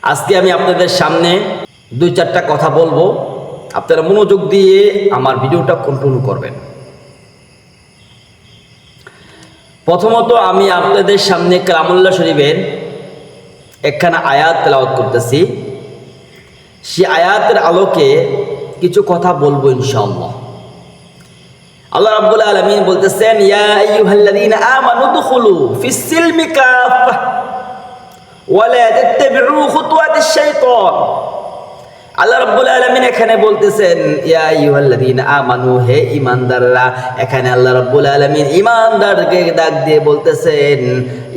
আজকে আমি আপনাদের সামনে দুই চারটা কথা বলবো, আপনারা মনোযোগ দিয়ে আমার ভিডিওটা কন্টিনিউ করবেন। প্রথমত আমি আপনাদের সামনে কালামুল্লাহ শরীফের একখানা আয়াত তেলাওয়াত করতেছি। সেই আয়াতের আলোকে কিছু কথা বলবো ইনশাআল্লাহ। আল্লাহ রাব্বুল আলামিন বলতেছেন, ইয়া আইয়ুহাল্লাযীনা আমানু দুখুলু ফিস সিলমি কাফা ওয়া লা তাত্তাবিউ খুতুওয়াতিশ শাইতান। আল্লাহ রাব্বুল আলামিন এখানে বলতেছেন, ইয়া আইয়ুহাল্লাযীনা আমানু, হে ঈমানদাররা। এখানে আল্লাহ রাব্বুল আলামিন ঈমানদারকে ডাক দিয়ে বলতেছেন,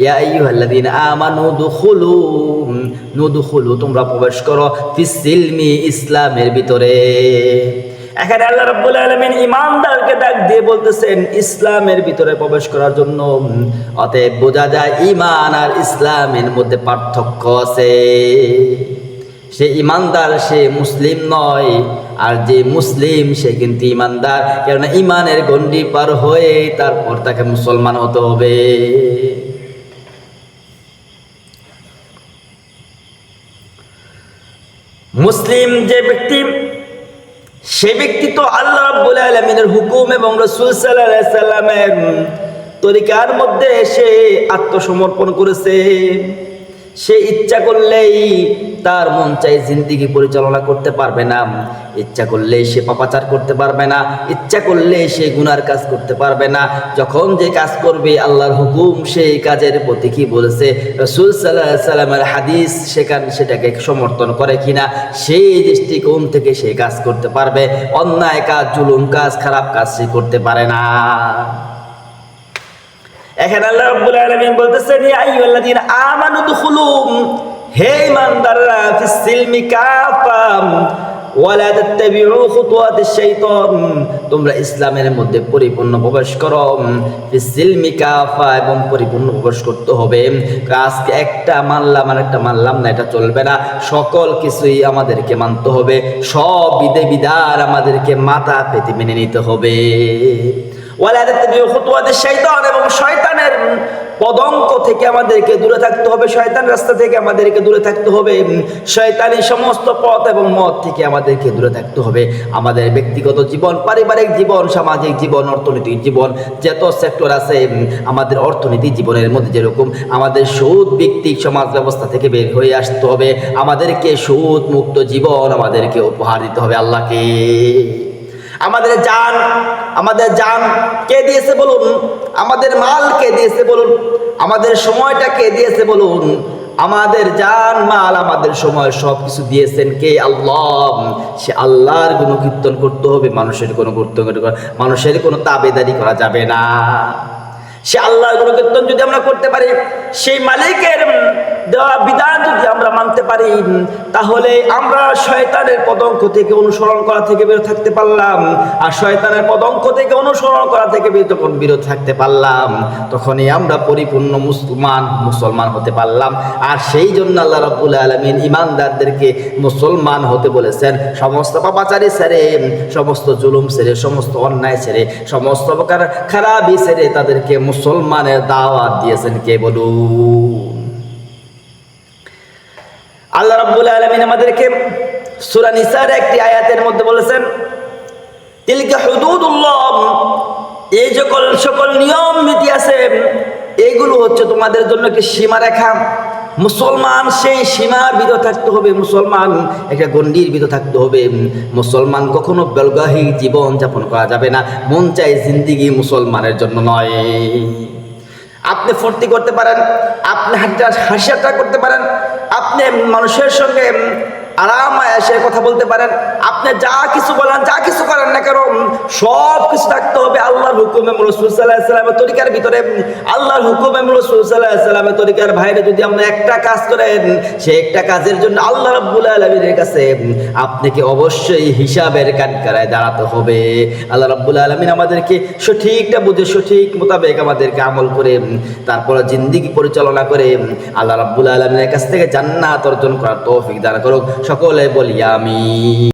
ইয়া আইয়ুহাল্লাযীনা আমানু দুখুলু, তোমরা প্রবেশ করো ফিস সিলমি, ইসলামের ভিতরে। এখানে আল্লাহ রাব্বুল আলামিন ঈমানদারকে ডাক দিয়ে বলতেছেন ইসলামের ভিতরে প্রবেশ করার জন্য। অতএব বোঝা যায় ঈমান আর ইসলামের মধ্যে পার্থক্য আছে। সে ঈমানদার, সে মুসলিম নয়, আর যে মুসলিম সে কিন্তু ঈমানদার। কেননা ঈমানের গণ্ডি পার হয়ে তারপর তাকে মুসলমান হতে হবে। মুসলিম যে ব্যক্তি, সে ব্যক্তি তো আল্লাহ রাব্বুল আলামিনের হুকুম এবং রাসূল সাল্লাল্লাহু আলাইহি সাল্লামের তরিকার মধ্যে সে আত্মসমর্পণ করেছে। সে ইচ্ছা করলেই তার মন চাই জিন্দেগি পরিচালনা করতে পারবে না, ইচ্ছা করলে সে পাপাচার করতে পারবে না, ইচ্ছা করলে সে গুনার কাজ করতে পারবে না। যখন যে কাজ করবে আল্লাহর হুকুম সেই কাজের প্রতি কি বলেছে রাসূল সাল্লাল্লাহু আলাইহি সাল্লামের হাদিস সেটাকে সমর্থন করে কিনা, সেই দৃষ্টিকোণ থেকে সে কাজ করতে পারবে। অন্যায় কাজ, জুলুম কাজ, খারাপ কাজ সে করতে পারে না। এখানে আল্লাহ রাব্বুল আলামিন বলতেছেন, ইয়া আইয়ুহাল্লাযীনা আমানু দুখুলু, হে ঈমানদাররা, ফিস সিলমি কাফা ওয়া লা তাত্তাবিউ খুতুওয়াতিশ শাইতান, তোমরা ইসলামের মধ্যে পরিপূর্ণ প্রবেশ করো। ফিস সিলমি কাফা, এবং পরিপূর্ণ প্রবেশ করতে হবে। আজকে একটা মানলাম আর একটা মানলাম না, এটা চলবে না। সকল কিছুই আমাদেরকে মানতে হবে, সব বিধান আমাদেরকে মাথা পেতে মেনে নিতে হবে। ওয়ালা তাত্তাবিউ খুতুওয়াতিশ শাইতান, এবং শয়তানের পদঙ্ক থেকে আমাদেরকে দূরে থাকতে হবে, শয়তান রাস্তা থেকে আমাদেরকে দূরে থাকতে হবে, শয়তানি সমস্ত পথ এবং মত থেকে আমাদেরকে দূরে থাকতে হবে। আমাদের ব্যক্তিগত জীবন, পারিবারিক জীবন, সামাজিক জীবন, অর্থনৈতিক জীবন, যত সেক্টর আছে আমাদের অর্থনীতি জীবনের মধ্যে, যেরকম আমাদের সুদ ভিত্তিক সমাজ ব্যবস্থা থেকে বের হয়ে আসতে হবে। আমাদেরকে সুদ মুক্ত জীবন আমাদেরকে উপহার দিতে হবে আল্লাহকে। আমাদের জান কে দিয়েছে বলুন? আমাদের মাল কে দিয়েছে বলুন? আমাদের সময়টা কে দিয়েছে বলুন? আমাদের জান, মাল, আমাদের সময় সব কিছু দিয়েছেন কে? আল্লাহ। সে আল্লাহর গুণকীর্তন করতে হবে, মানুষের কোনো তাবেদারি করা যাবে না। সে আল্লাহর গুণকীর্তন যদি আমরা করতে পারি, সেই মালিকের দেওয়া বিধান যদি আমরা মানতে পারি, তাহলে আমরা শয়তানের পদঙ্ক থেকে অনুসরণ করা থেকে বিরত থাকতে পারলাম। আর শয়তানের পদঙ্ক থেকে অনুসরণ করা থেকে যখন বিরত থাকতে পারলাম, তখনই আমরা পরিপূর্ণ মুসলমান হতে পারলাম। আর সেই জন্য আল্লাহ রাব্বুল আলামিন ঈমানদারদেরকে মুসলমান হতে বলেছেন। সমস্ত পাপাচারী ছেড়ে, সমস্ত জুলুম ছেড়ে, সমস্ত অন্যায় ছেড়ে, সমস্ত প্রকার খারাপি ছেড়ে তাদেরকে মুসলমানের দাওয়াত দিয়েছেন কে বলুন? আল্লাহ রাব্বুল আলামিন আমাদেরকে সূরা নিসার একটি আয়াতের মধ্যে বলেছেন, তিলকা হুদুদুল্লাহ, এই সকল নিয়ম নীতি আছে, এগুলো হচ্ছে তোমাদের জন্য একটি সীমারেখা। মুসলমান সেই সীমার ভিতর থাকতে হবে, মুসলমান একটা গণ্ডির ভিতর থাকতে হবে। মুসলমান কখনো বেলগাহী জীবন যাপন করা যাবে না। মন চাই জিন্দেগি মুসলমানের জন্য নয়। আপনি ফুর্তি করতে পারেন, আপনি হাসিয়াটা করতে পারেন, আপনি মানুষের সঙ্গে আরাম আয়েশে কথা বলতে পারেন, আপনি যা কিছু বলেন, যা কিছু করেন না কেন, সব কিছু থাকতে হবে আল্লাহর হুকুম এবং রাসূল সাল্লাল্লাহু আলাইহি সাল্লামের তরিকার ভিতরে। আল্লাহর হুকুম এবং রাসূল সাল্লাল্লাহু আলাইহি সাল্লামের তরিকার বাইরে যদি আপনি একটা কাজ করেন, সেই একটা কাজের জন্য আল্লাহ রাব্বুল আলামিনের কাছে আপনাকে অবশ্যই হিসাবের কাঠগড়ায় দাঁড়াতে হবে। আল্লাহ রাব্বুল আলামিন আমাদেরকে সঠিকটা বুঝে সঠিক মোতাবেক আমাদেরকে আমল করে তারপরে জিন্দেগি পরিচালনা করে আল্লাহ রাব্বুল আলামিনের কাছ থেকে জান্নাত অর্জন করার তৌফিক দান করুক। সকলে বলি আমিন।